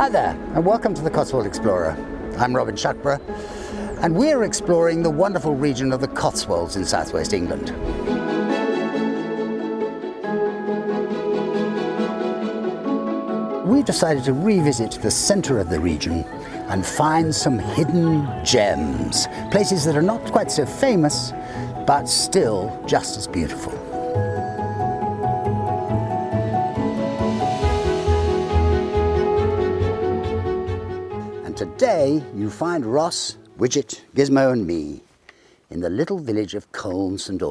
Hi there, and welcome to the Cotswold Explorer. I'm Robin Shuckburgh, and we're exploring the wonderful region of the Cotswolds in southwest England. We've decided to revisit the centre of the region and find some hidden gems, places that are not quite so famous, but still just as beautiful. Today you find Ross, Widget, Gizmo and me in the little village of Coln St.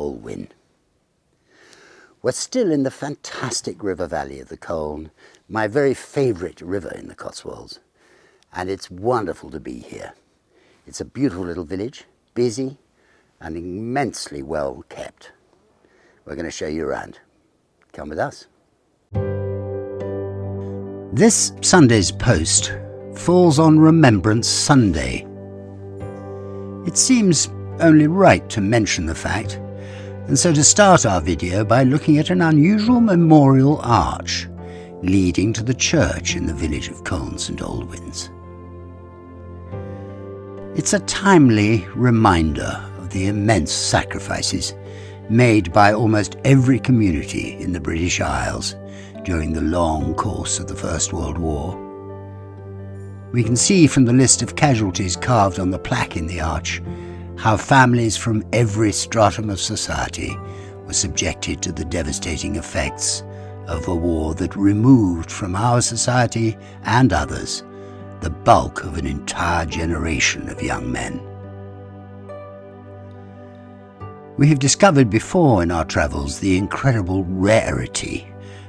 We're still in the fantastic river valley of the Coln, my very favourite river in the Cotswolds, and it's wonderful to be here. It's a beautiful little village, busy and immensely well kept. We're going to show you around. Come with us. This Sunday's post falls on Remembrance Sunday. It seems only right to mention the fact, and so to start our video by looking at an unusual memorial arch leading to the church in the village of Coln St. It's a timely reminder of the immense sacrifices made by almost every community in the British Isles during the long course of the First World War. We can see from the list of casualties carved on the plaque in the arch how families from every stratum of society were subjected to the devastating effects of a war that removed from our society and others the bulk of an entire generation of young men. We have discovered before in our travels the incredible rarity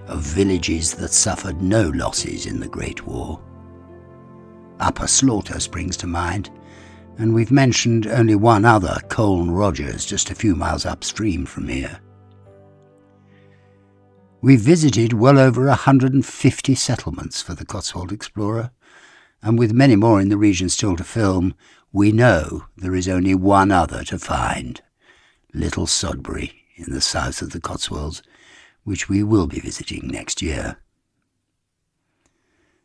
of villages that suffered no losses in the Great War. Upper Slaughter springs to mind, and we've mentioned only one other, Colne Rogers, just a few miles upstream from here. We've visited well over 150 settlements for the Cotswold Explorer, and with many more in the region still to film, we know there is only one other to find, Little Sodbury in the south of the Cotswolds, which we will be visiting next year.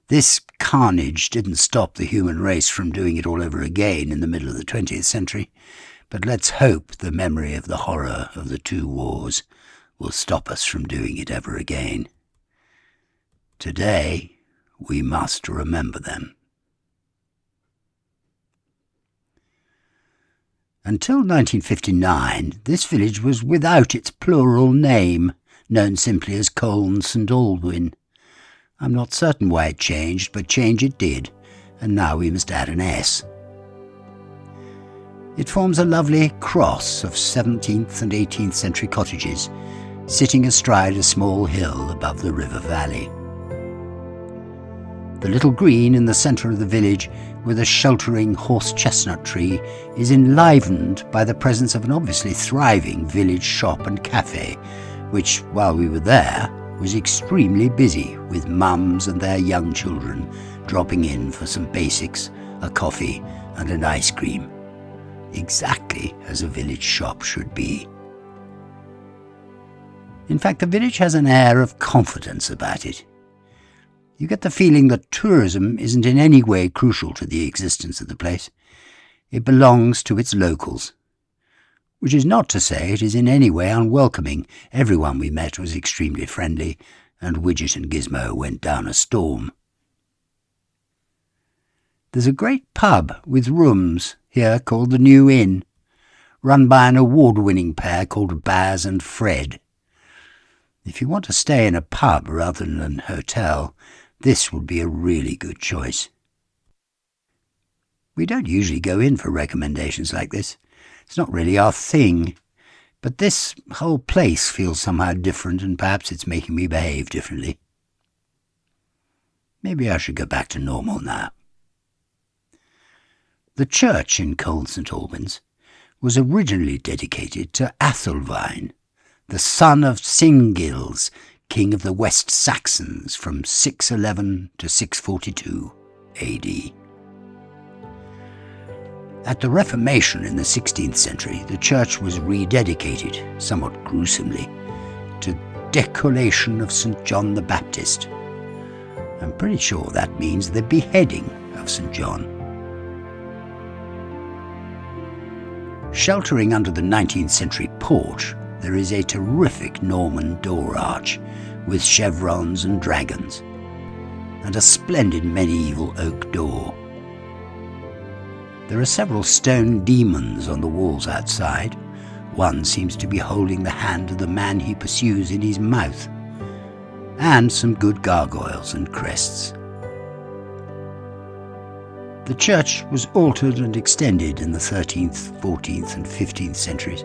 This carnage didn't stop the human race from doing it all over again in the middle of the 20th century, but let's hope the memory of the horror of the two wars will stop us from doing it ever again. Today, we must remember them. Until 1959, this village was without its plural name, known simply as Coln St. I'm not certain why it changed, but change it did, and now we must add an S. It forms a lovely cross of 17th and 18th century cottages, sitting astride a small hill above the river valley. The little green in the centre of the village, with a sheltering horse chestnut tree, is enlivened by the presence of an obviously thriving village shop and cafe, which, while we were there, was extremely busy with mums and their young children dropping in for some basics, a coffee and an ice cream. Exactly as a village shop should be. In fact, the village has an air of confidence about it. You get the feeling that tourism isn't in any way crucial to the existence of the place. It belongs to its locals. Which is not to say it is in any way unwelcoming. Everyone we met was extremely friendly, and Widget and Gizmo went down a storm. There's a great pub with rooms here called the New Inn, run by an award-winning pair called Baz and Fred. If you want to stay in a pub rather than an hotel, this would be a really good choice. We don't usually go in for recommendations like this. It's not really our thing, but this whole place feels somehow different, and perhaps it's making me behave differently. Maybe I should go back to normal now. The church in Coln St. was originally dedicated to Aldwyns, the son of Cingils, king of the West Saxons from 611 to 642 AD. At the Reformation in the 16th century, the church was rededicated, somewhat gruesomely, to Decollation of St. John the Baptist, I'm pretty sure that means the beheading of St. John. Sheltering under the 19th century porch, there is a terrific Norman door arch with chevrons and dragons, and a splendid medieval oak door. There are several stone demons on the walls outside. One seems to be holding the hand of the man he pursues in his mouth, and some good gargoyles and crests. The church was altered and extended in the 13th, 14th and 15th centuries,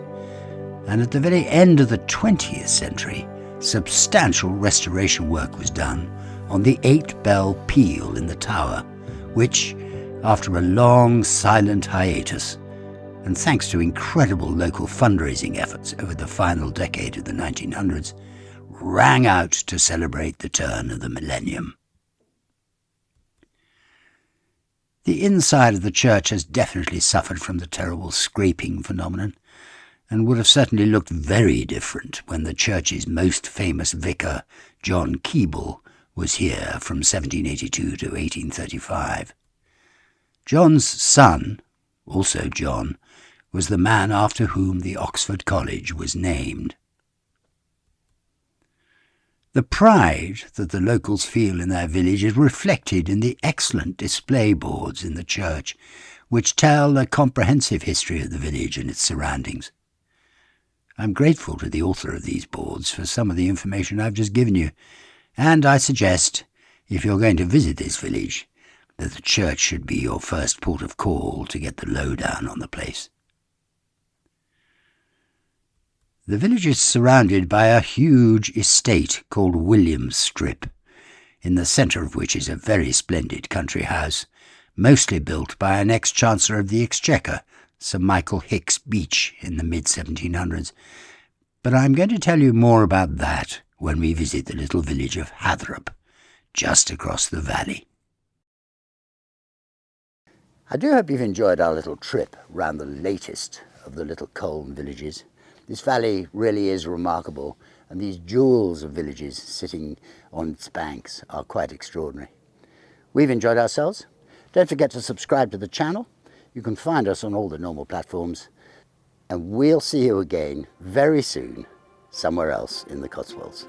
and at the very end of the 20th century, substantial restoration work was done on the 8-bell peal in the tower, which, after a long, silent hiatus, and thanks to incredible local fundraising efforts over the final decade of the 1900s, rang out to celebrate the turn of the millennium. The inside of the church has definitely suffered from the terrible scraping phenomenon, and would have certainly looked very different when the church's most famous vicar, John Keble, was here from 1782 to 1835. John's son, also John, was the man after whom the Oxford College was named. The pride that the locals feel in their village is reflected in the excellent display boards in the church, which tell a comprehensive history of the village and its surroundings. I'm grateful to the author of these boards for some of the information I've just given you, and I suggest, if you're going to visit this village, that the church should be your first port of call to get the lowdown on the place. The village is surrounded by a huge estate called Williams Strip, in the centre of which is a very splendid country house, mostly built by an ex-Chancellor of the Exchequer, Sir Michael Hicks Beach, in the mid-1700s. But I'm going to tell you more about that when we visit the little village of Hathrop, just across the valley. I do hope you've enjoyed our little trip round the latest of the little Coln villages. This valley really is remarkable, and these jewels of villages sitting on its banks are quite extraordinary. We've enjoyed ourselves. Don't forget to subscribe to the channel. You can find us on all the normal platforms, and we'll see you again very soon, somewhere else in the Cotswolds.